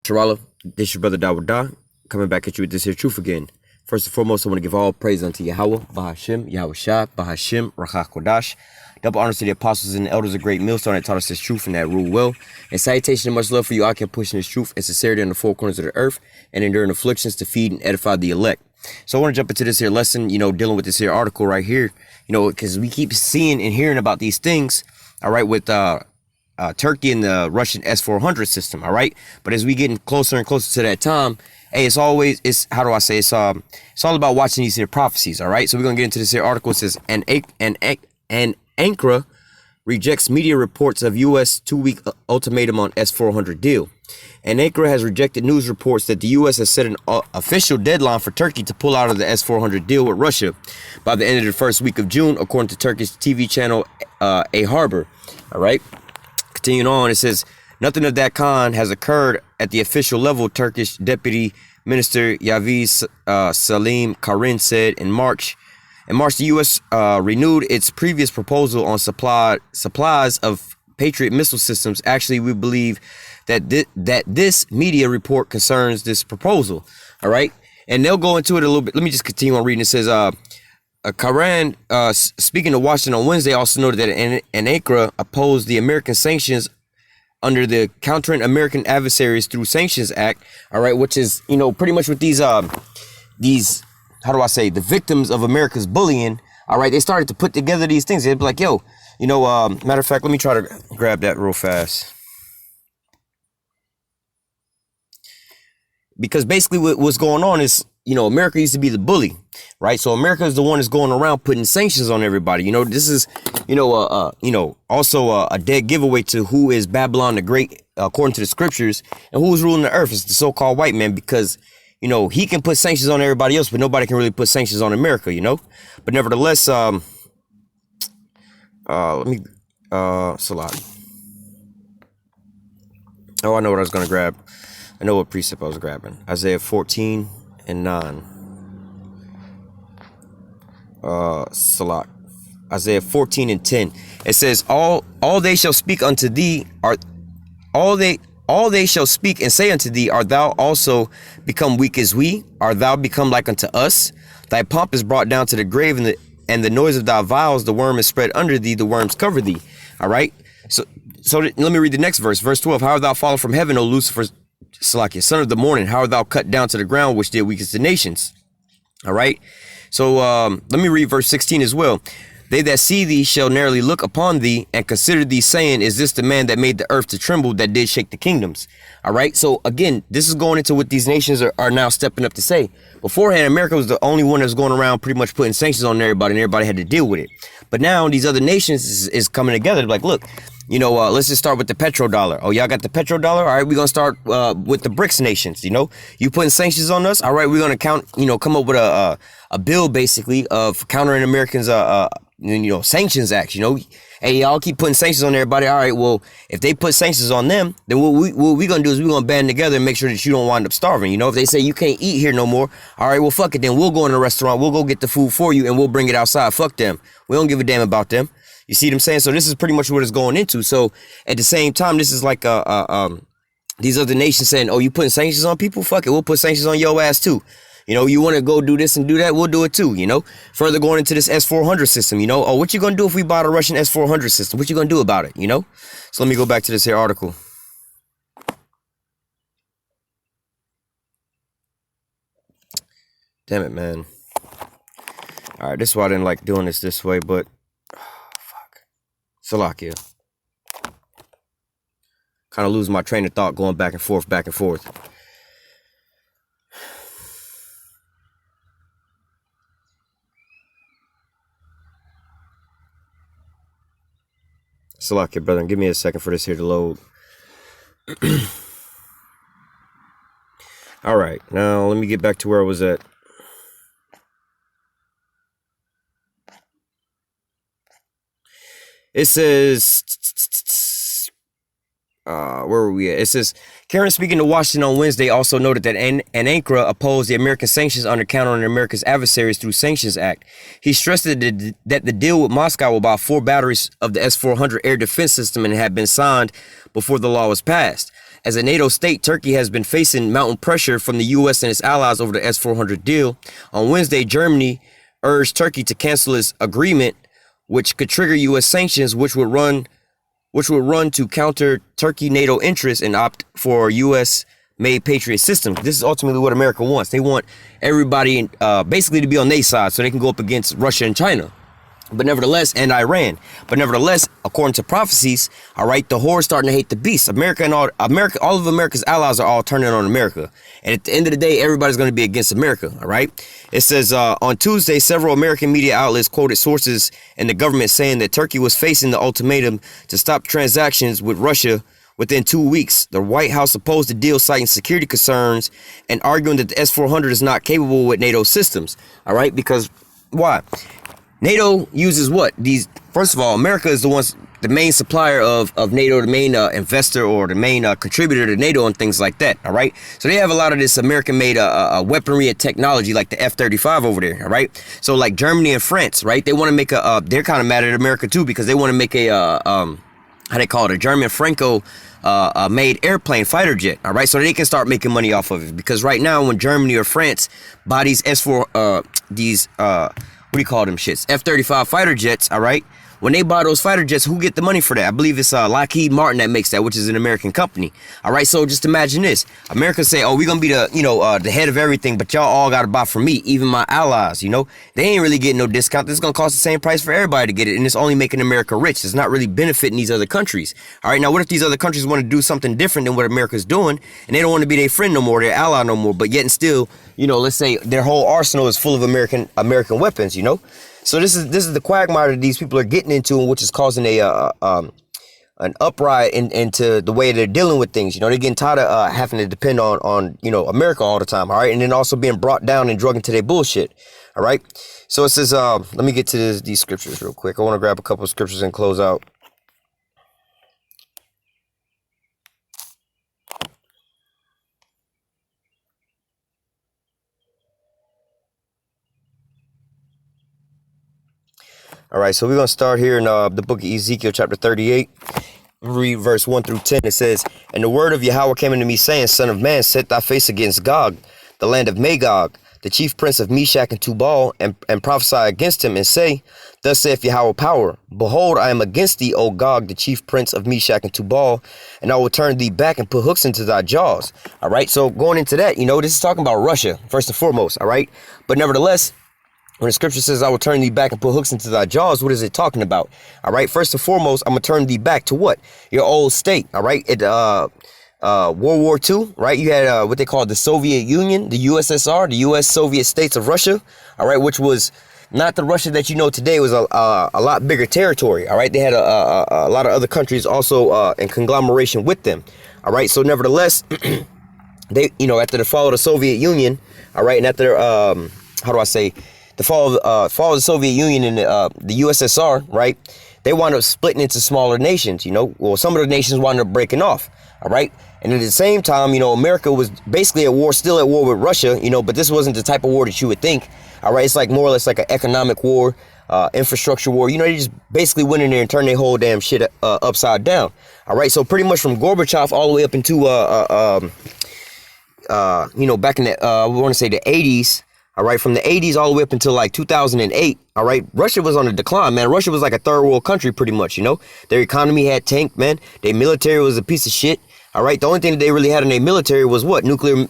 Sharala, this your brother Dawada, coming back at you with this here truth again. First and foremost, I want to give all praise unto Yahweh, Bahashim, Yahweh Shah, Bahashim, Rachach Kodash. Double honors to the apostles and the elders of Great Millstone that taught us this truth and that rule well. And salutation and much love for you. I kept pushing this truth and sincerity in the four corners of the earth and enduring afflictions to feed and edify the elect. So I want to jump into this here lesson, dealing with this here article right here, because we keep seeing and hearing about these things, all right, with Turkey and the Russian S-400 system, all right? But as we getting closer and closer to that time, hey, it's all about watching these here prophecies, all right? So we're going to get into this here article. It says, and Ankara rejects media reports of U.S. 2-week ultimatum on S-400 deal. And Ankara has rejected news reports that the U.S. has set an official deadline for Turkey to pull out of the S-400 deal with Russia by the end of the first week of June, according to Turkish TV channel A Harbor, all right? Continuing on, it says, nothing of that kind has occurred at the official level, Turkish Deputy Minister Yavuz Salim Karin said in March. In March, the U.S. Renewed its previous proposal on supplies of Patriot missile systems. Actually, we believe that this media report concerns this proposal. All right. And they'll go into it a little bit. Let me just continue on reading. It says, Karan, speaking to Washington on Wednesday, also noted that Ankara opposed the American sanctions under the Countering American Adversaries Through Sanctions Act. All right. Which is, pretty much with these how do I say, the victims of America's bullying, all right, they started to put together these things. They'd be like, yo, matter of fact, let me try to grab that real fast. Because basically what's going on is, America used to be the bully, right? So America is the one that's going around putting sanctions on everybody. This is, also a dead giveaway to who is Babylon the Great, according to the scriptures, and who's ruling the earth. It's the so-called white man, because he can put sanctions on everybody else, but nobody can really put sanctions on America, But nevertheless, let me, Salat. Oh, I know what I was going to grab. I know what precept I was grabbing. Isaiah 14 and 9. Salat. Isaiah 14 and 10. It says, all they shall speak unto thee are, all they shall speak and say unto thee, art thou also become weak as we? Art thou become like unto us? Thy pomp is brought down to the grave, and the noise of thy vials, the worm is spread under thee, the worms cover thee. All right. So let me read the next verse. Verse 12. How art thou fallen from heaven, O Lucifer, Salakia, son of the morning? How art thou cut down to the ground, which did weakest the nations? All right. So let me read verse 16 as well. They that see thee shall narrowly look upon thee and consider thee, saying, is this the man that made the earth to tremble, that did shake the kingdoms? All right. So again, this is going into what these nations are now stepping up to say. Beforehand, America was the only one that's going around pretty much putting sanctions on everybody, and everybody had to deal with it. But now these other nations is coming together. Like, look, let's just start with the petrodollar. Oh, y'all got the petrodollar? All right, we're going to start with the BRICS nations. You putting sanctions on us? All right, we're going to come up with a bill basically of countering Americans' sanctions acts. Hey, y'all keep putting sanctions on everybody. All right, well, if they put sanctions on them, then what we gonna do is we're gonna band together and make sure that you don't wind up starving. If they say you can't eat here no more, all right, well, fuck it, then we'll go in the restaurant, we'll go get the food for you, and we'll bring it outside. Fuck them. We don't give a damn about them. You see what I'm saying? So this is pretty much what it's going into. So at the same time, this is like these other nations saying, oh, you putting sanctions on people? Fuck it, we'll put sanctions on your ass too. You want to go do this and do that, we'll do it too, Further going into this S-400 system, oh, what you going to do if we buy the Russian S-400 system? What you going to do about it, So let me go back to this here article. Damn it, man. All right, this is why I didn't like doing this way, but fuck. Salakia. Kind of lose my train of thought going back and forth. Salakia, brother, give me a second for this here to load. All right, now let me get back to where I was at. It says, where were we at? It says, Karen speaking to Washington on Wednesday also noted that Ankara opposed the American sanctions under Countering America's Adversaries Through Sanctions Act. He stressed that the deal with Moscow will buy 4 batteries of the S-400 air defense system and had been signed before the law was passed. As a NATO state, Turkey has been facing mounting pressure from the U.S. and its allies over the S-400 deal. On Wednesday, Germany urged Turkey to cancel its agreement, which could trigger U.S. sanctions, which would run to counter Turkey NATO interests and opt for U.S.-made Patriot systems. This is ultimately what America wants. They want everybody basically to be on their side so they can go up against Russia and China. But nevertheless, and Iran. But nevertheless, according to prophecies, all right, the whore's starting to hate the beast. All of America's allies are all turning on America. And at the end of the day, everybody's going to be against America, all right? It says on Tuesday, several American media outlets quoted sources in the government saying that Turkey was facing the ultimatum to stop transactions with Russia within 2 weeks. The White House opposed the deal, citing security concerns and arguing that the S-400 is not capable with NATO systems, all right? Because why? NATO uses what? First of all, America is the main supplier of NATO, the main investor or the main contributor to NATO and things like that, all right? So they have a lot of this American-made weaponry and technology like the F-35 over there, all right? So like Germany and France, right? They want to make they're kind of mad at America too because they want to make how they call it, a German Franco made airplane fighter jet, all right? So they can start making money off of it because right now when Germany or France buy these what do you call them shits? F-35 fighter jets, all right? When they buy those fighter jets, who get the money for that? I believe it's Lockheed Martin that makes that, which is an American company. All right, so just imagine this. America say, oh, we're going to be the head of everything, but y'all all got to buy from me, even my allies, you know? They ain't really getting no discount. This is going to cost the same price for everybody to get it, and it's only making America rich. It's not really benefiting these other countries. All right, now what if these other countries want to do something different than what America's doing, and they don't want to be their friend no more, their ally no more, but yet and still, let's say their whole arsenal is full of American weapons, you know? So this is the quagmire that these people are getting into, which is causing an uprising into the way they're dealing with things. They're getting tired of having to depend on America all the time. All right, and then also being brought down and drug into their bullshit. All right. So it says, let me get to these scriptures real quick. I want to grab a couple of scriptures and close out. All right, so we're going to start here in the book of Ezekiel, chapter 38, read verse 1 through 10. It says, "And the word of Yahweh came unto me, saying, Son of man, set thy face against Gog, the land of Magog, the chief prince of Meshach and Tubal, and prophesy against him, and say, Thus saith Yahweh power, Behold, I am against thee, O Gog, the chief prince of Meshach and Tubal, and I will turn thee back and put hooks into thy jaws." All right, so going into that, this is talking about Russia, first and foremost, all right? But nevertheless, when the scripture says, I will turn thee back and put hooks into thy jaws, what is it talking about? All right, first and foremost, I'm going to turn thee back to what? Your old state, all right? World War II, right? You had what they call the Soviet Union, the USSR, the U.S. Soviet states of Russia, all right, which was not the Russia that you know today. It was a lot bigger territory, all right? They had a lot of other countries also in conglomeration with them, all right? So nevertheless, they, after the fall of the Soviet Union, all right, and after, the fall of the Soviet Union and the USSR, right? They wound up splitting into smaller nations, Well, some of the nations wound up breaking off, all right? And at the same time, America was basically still at war with Russia, but this wasn't the type of war that you would think, all right? It's like more or less like an economic war, infrastructure war. They just basically went in there and turned their whole damn shit upside down, all right? So pretty much from Gorbachev all the way up into, back in the, we want to say the 80s, all right, from the 80s all the way up until like 2008, all right, Russia was on a decline, man. Russia was like a third world country pretty much, Their economy had tanked, man. Their military was a piece of shit, all right? The only thing that they really had in their military was what? Nuclear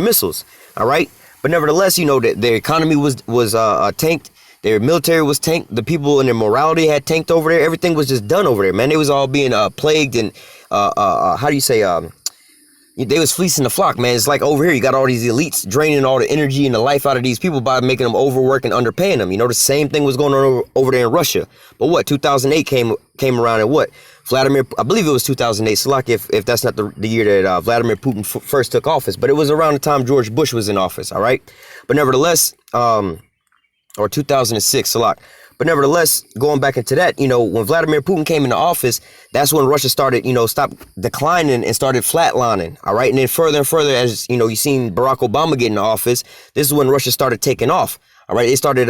missiles, all right? But nevertheless, their economy was tanked. Their military was tanked. The people and their morality had tanked over there. Everything was just done over there, man. They was all being plagued and, they was fleecing the flock, man. It's like over here, you got all these elites draining all the energy and the life out of these people by making them overwork and underpaying them. The same thing was going on over there in Russia. But what, 2008 came around and what? I believe it was 2008, Salak, if that's not the year that Vladimir Putin first took office. But it was around the time George Bush was in office, all right? But nevertheless, or 2006, Salak. But nevertheless, going back into that, when Vladimir Putin came into office, that's when Russia started, stopped declining and started flatlining. All right. And then further and further, as, you seen Barack Obama get into office, this is when Russia started taking off. All right, they started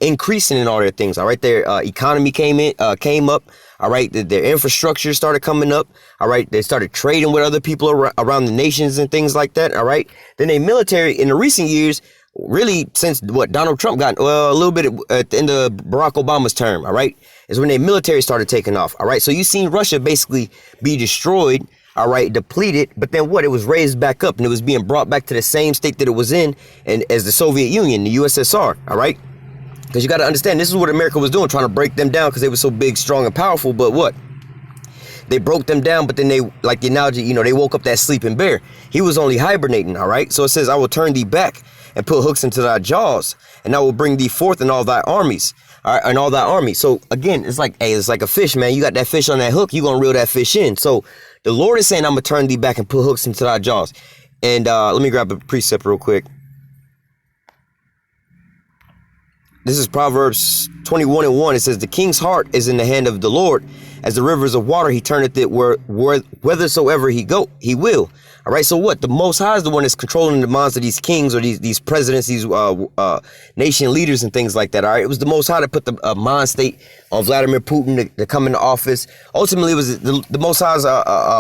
increasing in all their things. All right, their economy came up. All right, their infrastructure started coming up. All right, they started trading with other people around the nations and things like that. All right, then their military in the recent years, really since what Donald Trump got, well, a little bit at the end of Barack Obama's term. All right, is when their military started taking off. All right, so you seen Russia basically be destroyed. All right, depleted, but then what? It was raised back up and it was being brought back to the same state that it was in, and as the Soviet Union, the USSR. All right. Because you got to understand, this is what America was doing, trying to break them down because they were so big, strong, and powerful. But what? They broke them down, but then they, like the analogy, you know, they woke up that sleeping bear. He was only hibernating, all right? So it says, I will turn thee back and put hooks into thy jaws, and I will bring thee forth in all thy armies, all right, and all thy army. So again, it's like, hey, it's like a fish, man. You got that fish on that hook, you going to reel that fish in. So the Lord is saying, I'm going to turn thee back and put hooks into thy jaws. And let me grab a precept real quick. This is Proverbs 21:1. It says, the king's heart is in the hand of the Lord. As the rivers of water, he turneth it whithersoever he will. All right. So what? The Most High is the one that's controlling the minds of these kings or these presidents, these nation leaders and things like that. All right. It was the Most High that put the mind state on Vladimir Putin to come into office. Ultimately, it was the Most High's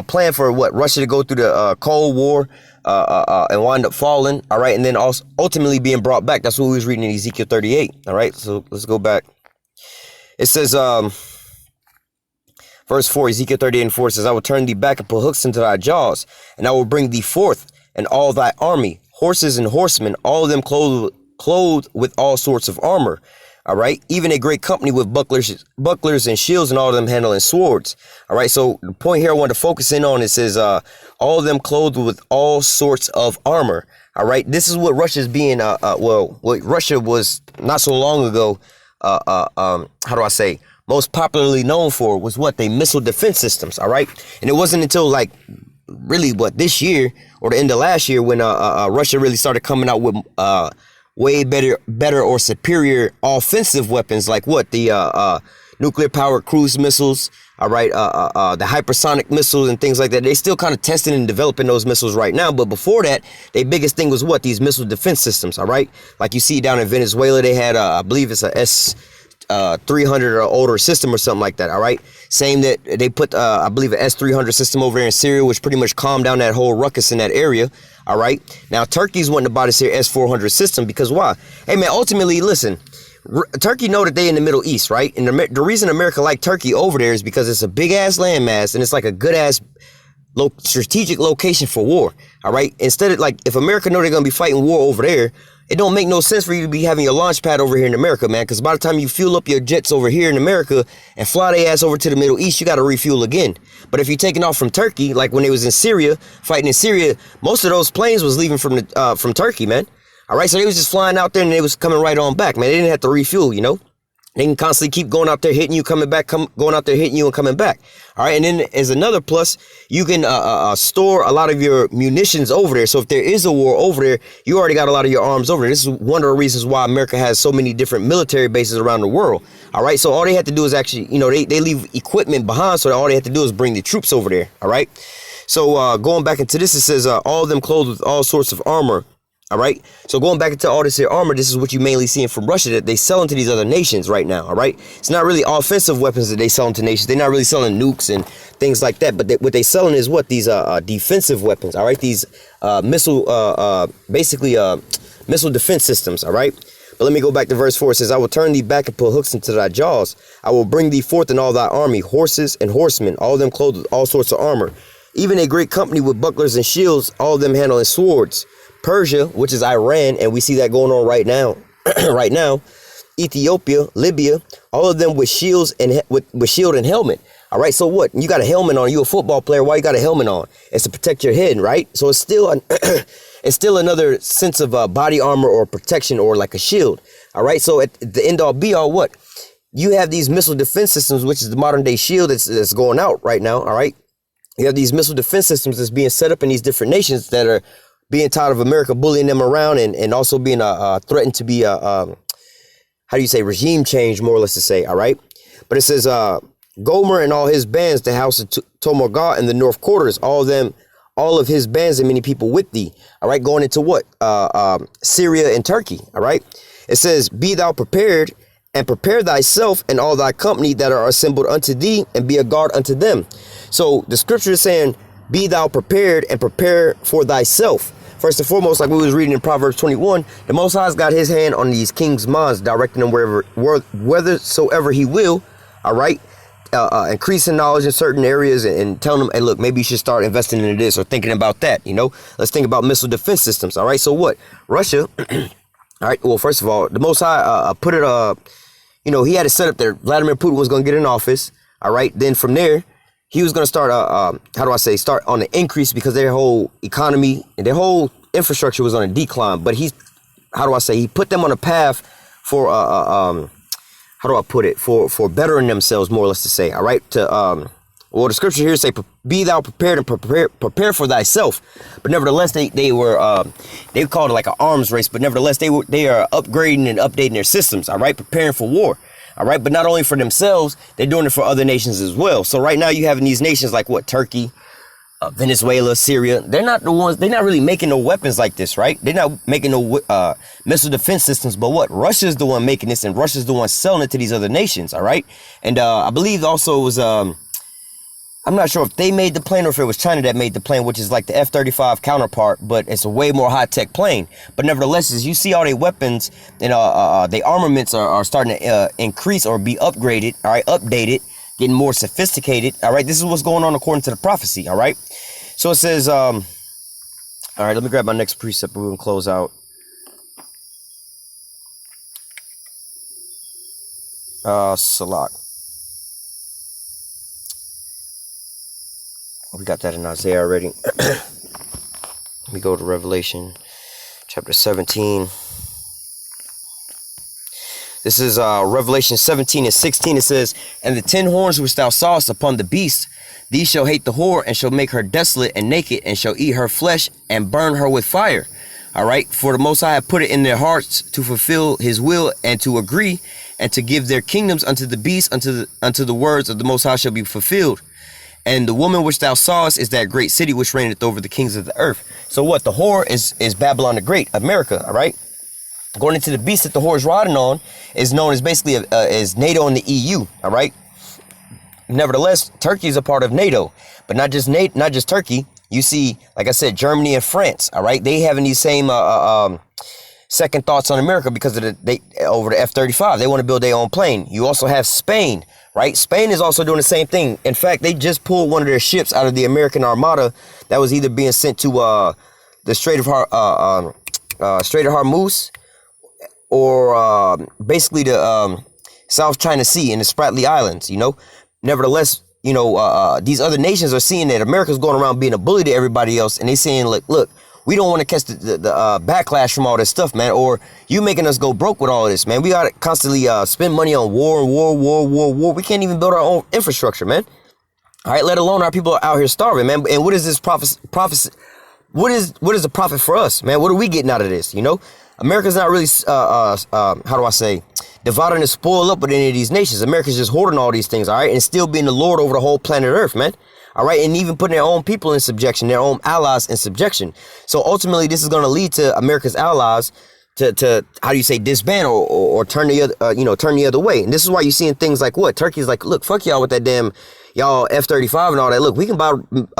plan for what? Russia to go through the Cold War. And wind up falling, all right, and then also ultimately being brought back. That's what we was reading in Ezekiel 38, all right? So let's go back. It says, verse 4, Ezekiel 38:4 says, I will turn thee back and put hooks into thy jaws, and I will bring thee forth and all thy army, horses and horsemen, all of them clothed with all sorts of armor. All right. Even a great company with bucklers and shields, and all of them handling swords. All right. So the point here I want to focus in on, it says all of them clothed with all sorts of armor. All right. This is what Russia's being what Russia was not so long ago. How do I say? Most popularly known for was what? They missile defense systems. All right. And it wasn't until like really this year or the end of last year when Russia really started coming out with way better or superior offensive weapons, like what? The nuclear powered cruise missiles, all right, the hypersonic missiles and things like that. They still kind of testing and developing those missiles right now. But before that, their biggest thing was what? These missile defense systems, all right? Like you see down in Venezuela, they had, I believe it's a S-300 or older system or something like that, all right? Same that they put, I believe, an S-300 system over there in Syria, which pretty much calmed down that whole ruckus in that area. All right. Now, Turkey's wanting to buy this here S-400 system because why? Hey, man, ultimately, listen, Turkey know that they in the Middle East, right? And the reason America like Turkey over there is because it's a big ass landmass and it's like a good ass strategic location for war. All right. Instead of like if America know they're going to be fighting war over there, it don't make no sense for you to be having your launch pad over here in America, man, because by the time you fuel up your jets over here in America and fly their ass over to the Middle East, you got to refuel again. But if you're taking off from Turkey, like when they was in Syria, fighting in Syria, most of those planes was leaving from Turkey, man. All right, so they was just flying out there and they was coming right on back, man. They didn't have to refuel, you know. They can constantly keep going out there, hitting you, coming back, going out there, hitting you and coming back. All right. And then as another plus, you can store a lot of your munitions over there. So if there is a war over there, you already got a lot of your arms over there. This is one of the reasons why America has so many different military bases around the world. All right. So all they had to do is actually, you know, they leave equipment behind. So all they had to do is bring the troops over there. All right. So going back into this, it says all of them clothed with all sorts of armor. All right. So going back into all this here armor, this is what you mainly seeing from Russia that they sell into these other nations right now. All right. It's not really offensive weapons that they sell into nations. They're not really selling nukes and things like that. But what they selling is what? These defensive weapons. All right. These missile defense systems. All right. But let me go back to verse 4. It says, I will turn thee back and put hooks into thy jaws. I will bring thee forth in all thy army, horses and horsemen, all of them clothed with all sorts of armor. Even a great company with bucklers and shields, all of them handling swords. Persia, which is Iran, and we see that going on right now, Ethiopia, Libya, all of them with shields and with shield and helmet. All right, so what? You got a helmet on. You a football player. Why you got a helmet on? It's to protect your head, right? So it's still it's still another sense of body armor or protection or like a shield. All right, so at the end all be all, what? You have these missile defense systems, which is the modern day shield that's going out right now. All right, you have these missile defense systems that's being set up in these different nations that are being tired of America bullying them around and also being threatened to be regime change, more or less to say. All right. But it says Gomer and all his bands, the house of Tomorgah and the north quarters, all of his bands and many people with thee. All right. Going into what? Syria and Turkey. All right. It says, be thou prepared, and prepare thyself and all thy company that are assembled unto thee, and be a guard unto them. So the scripture is saying, be thou prepared and prepare for thyself. First and foremost, like we was reading in Proverbs 21, the Most High's got his hand on these kings' minds, directing them whithersoever he will, all right? Increasing knowledge in certain areas and telling them, hey, look, maybe you should start investing into this or thinking about that, you know? Let's think about missile defense systems, all right? So what? Russia, all right, well, first of all, the Most High put it, you know, he had it set up there. Vladimir Putin was going to get in office, all right? Then from there, he was going to start, start on the increase because their whole economy and their whole infrastructure was on a decline. But he put them on a path for, for bettering themselves, more or less to say, all right? The scripture here say, be thou prepared and prepare for thyself. But nevertheless, they called it like an arms race, but nevertheless, they are upgrading and updating their systems, all right? Preparing for war. All right, but not only for themselves, they're doing it for other nations as well. So right now you have in these nations like what, Turkey, Venezuela, Syria. They're not really making no weapons like this, right? They're not making no missile defense systems. But what? Russia's the one making this, and Russia's the one selling it to these other nations. All right, and I believe also it was I'm not sure if they made the plane or if it was China that made the plane, which is like the F-35 counterpart, but it's a way more high-tech plane. But nevertheless, as you see all their weapons and the armaments are starting to increase or be upgraded, all right, updated, getting more sophisticated, all right? This is what's going on according to the prophecy, all right? So it says, all right, let me grab my next precept. We're going to close out. Salak. We got that in Isaiah already. Let me go to Revelation chapter 17. This is Revelation 17 and 16. It says, and the 10 horns which thou sawest upon the beast, these shall hate the whore, and shall make her desolate and naked, and shall eat her flesh, and burn her with fire. All right, for the Most High have put it in their hearts to fulfill his will, and to agree, and to give their kingdoms unto the beast, unto the words of the Most High shall be fulfilled. And the woman which thou sawest is that great city which reigneth over the kings of the earth. So what? The whore is Babylon the Great, America, all right? Going into the beast that the whore is riding on is known as basically as NATO and the EU, all right? Nevertheless, Turkey is a part of NATO, but not just Turkey. You see, like I said, Germany and France, all right? They having these same second thoughts on America because of over the F-35. They want to build their own plane. You also have Spain, right? Spain is also doing the same thing. In fact, they just pulled one of their ships out of the American Armada that was either being sent to the Strait of Hormuz or basically the South China Sea and the Spratly Islands, you know. Nevertheless, you know, these other nations are seeing that America's going around being a bully to everybody else, and they saying, look, we don't want to catch the backlash from all this stuff, man, or you making us go broke with all of this, man. We got to constantly spend money on war. We can't even build our own infrastructure, man. All right, let alone our people are out here starving, man. And what is this prophecy? What is the profit for us, man? What are we getting out of this, you know? America's not really, dividing and spoil up with any of these nations. America's just hoarding all these things, all right, and still being the lord over the whole planet Earth, man. All right, and even putting their own people in subjection, their own allies in subjection. So ultimately, this is going to lead to America's allies to disband or turn the other, turn the other way. And this is why you're seeing things like what Turkey's like, look, fuck y'all with that damn y'all F-35 and all that. Look, we can buy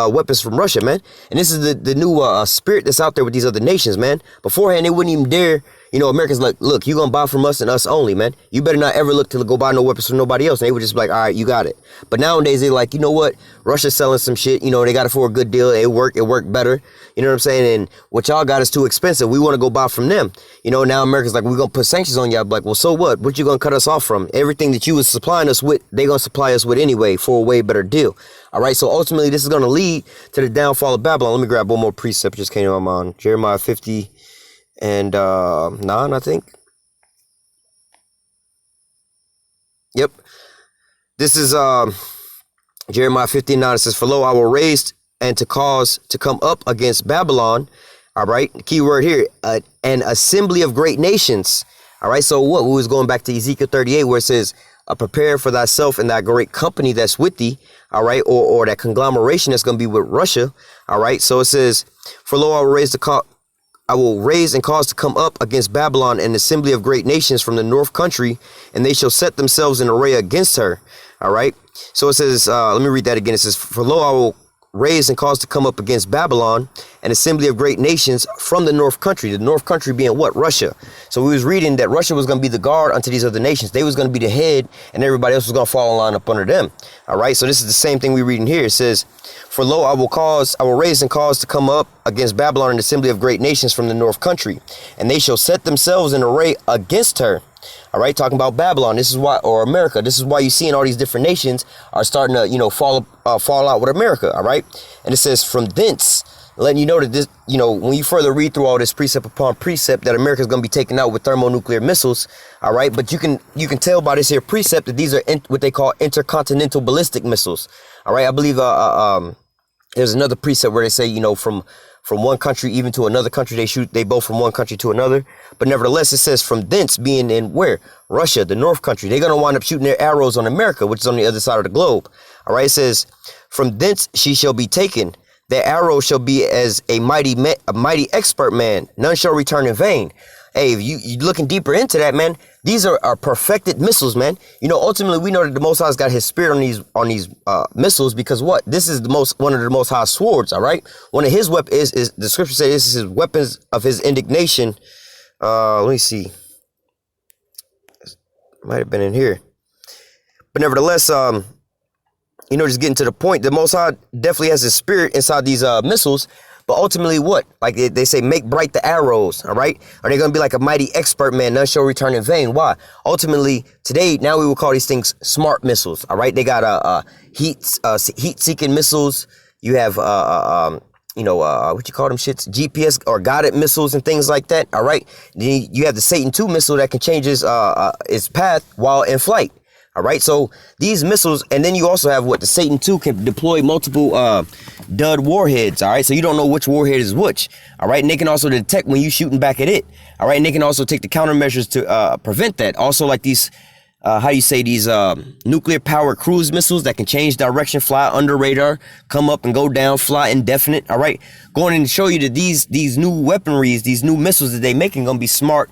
weapons from Russia, man. And this is the new spirit that's out there with these other nations, man. Beforehand, they wouldn't even dare. You know, Americans like, look, you gonna buy from us and us only, man. You better not ever look to go buy no weapons from nobody else. And they would just be like, all right, you got it. But nowadays, they're like, you know what? Russia's selling some shit. You know, they got it for a good deal. It worked better. You know what I'm saying? And what y'all got is too expensive. We want to go buy from them. You know, now America's like, we're gonna put sanctions on y'all. Like, well, so what? What you gonna cut us off from? Everything that you was supplying us with, they gonna supply us with anyway for a way better deal. All right, so ultimately, this is gonna lead to the downfall of Babylon. Let me grab one more precept. Just came to my mind. Jeremiah 50 and 9, I think. Yep. This is Jeremiah 59. It says, for lo, I will raise and to cause to come up against Babylon. All right. The key word here, an assembly of great nations. All right. So what? We was going back to Ezekiel 38 where it says, prepare for thyself and that great company that's with thee. All right. Or that conglomeration that's going to be with Russia. All right. So it says, for lo, I will raise I will raise and cause to come up against Babylon an assembly of great nations from the north country, and they shall set themselves in array against her. All right. So it says, let me read that again. It says, for lo, I will raise and cause to come up against Babylon an assembly of great nations from the north country. The north country being what? Russia. So we was reading that Russia was going to be the guard unto these other nations. They was going to be the head, and everybody else was going to fall in line up under them. All right. So this is the same thing we reading here. It says, for lo, I will raise and cause to come up against Babylon an assembly of great nations from the north country, and they shall set themselves in array against her. All right, talking about Babylon. This is why, or America. This is why you seeing all these different nations are starting to, fall out with America. All right, and it says from thence, letting you know that this, when you further read through all this precept upon precept, that America is going to be taken out with thermonuclear missiles. All right, but you can tell by this here precept that these are what they call intercontinental ballistic missiles. All right, I believe there's another precept where they say from one country even to another country, they both from one country to another. But nevertheless, it says from thence, being in where? Russia, the north country. They're going to wind up shooting their arrows on America, which is on the other side of the globe. All right, it says, from thence she shall be taken. Their arrow shall be as a mighty expert man. None shall return in vain. Hey, if you looking deeper into that, man, these are perfected missiles, man. Ultimately, we know that the Most High's got his spirit on these missiles, because what? This is one of the Most High swords, all right? One of his weapons is the scripture says this is his weapons of his indignation. Let me see. Might have been in here. But nevertheless, just getting to the point, the Most High definitely has his spirit inside these missiles. But ultimately, what? Like they say, make bright the arrows, all right? Are they going to be like a mighty expert man? None shall return in vain. Why? Ultimately, today, now we will call these things smart missiles, all right? They got heat-seeking missiles. You have, what you call them shits? GPS or guided missiles and things like that, all right? Then you have the Satan II missile that can change its path while in flight. All right, so these missiles, and then you also have the Satan II can deploy multiple dud warheads. All right, so you don't know which warhead is which. All right, and they can also detect when you shooting back at it. All right, and they can also take the countermeasures to prevent that. Also, like these, these nuclear powered cruise missiles that can change direction, fly under radar, come up and go down, fly indefinite. All right, going in to show you that these new weaponries, these new missiles that they making gonna be smart.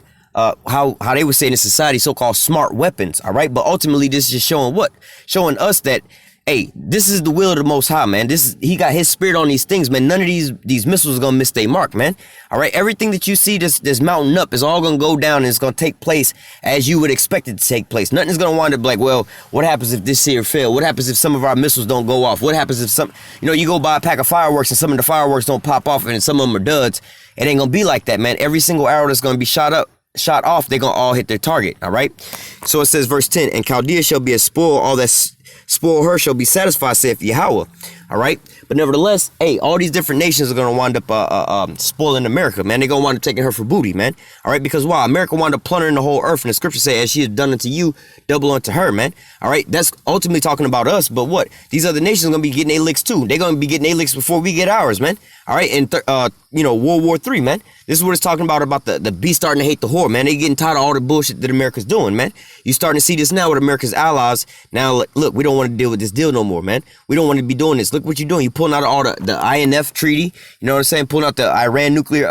How they would say in society, so-called smart weapons, all right? But ultimately, this is just showing what? Showing us that, hey, this is the will of the Most High, man. He got his spirit on these things, man. None of these missiles are gonna miss their mark, man. All right, everything that you see this mountain up is all gonna go down, and it's gonna take place as you would expect it to take place. Nothing's gonna wind up like, well, what happens if this here fail? What happens if some of our missiles don't go off? What happens if you go buy a pack of fireworks and some of the fireworks don't pop off and some of them are duds? It ain't gonna be like that, man. Every single arrow that's gonna be shot off, they're gonna all hit their target. All right, so it says verse 10, and Chaldea shall be a spoil, all that spoil her shall be satisfied, saith Yahweh. All right, but nevertheless, hey, all these different nations are gonna wind up spoiling America, man. They're gonna wind up taking her for booty, man. All right, because why? America wind up plundering the whole earth, and the scripture say, as she has done unto you, double unto her, man. All right, that's ultimately talking about us. But what? These other nations are gonna be getting their licks too. They're gonna be getting their licks before we get ours, man. All right, and World War III, man. This is what it's talking about the beast starting to hate the whore, man. They getting tired of all the bullshit that America's doing, man. You starting to see this now with America's allies. Now, look, we don't want to deal with this deal no more, man. We don't want to be doing this. Look what you're doing. You pulling out all the INF treaty. You know what I'm saying? Pulling out the Iran nuclear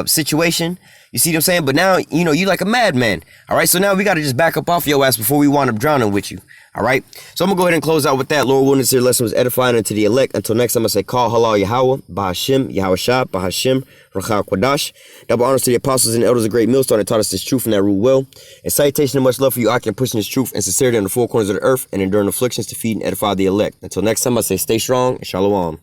situation. You see what I'm saying? But now, you like a madman. All right, so now we got to just back up off your ass before we wind up drowning with you. All right, so I'm going to go ahead and close out with that. Lord willing, this here lesson was edifying unto the elect. Until next time, I say, call halal Yahweh, Bahashim, Yahweh Shah, Bahashim, Rachar Quadash. Double honors to the apostles and elders of Great Millstone that taught us this truth and that rule well. And salutation and much love for you, Akim, pushing this truth and sincerity on the four corners of the earth and enduring afflictions to feed and edify the elect. Until next time, I say, stay strong and shalom.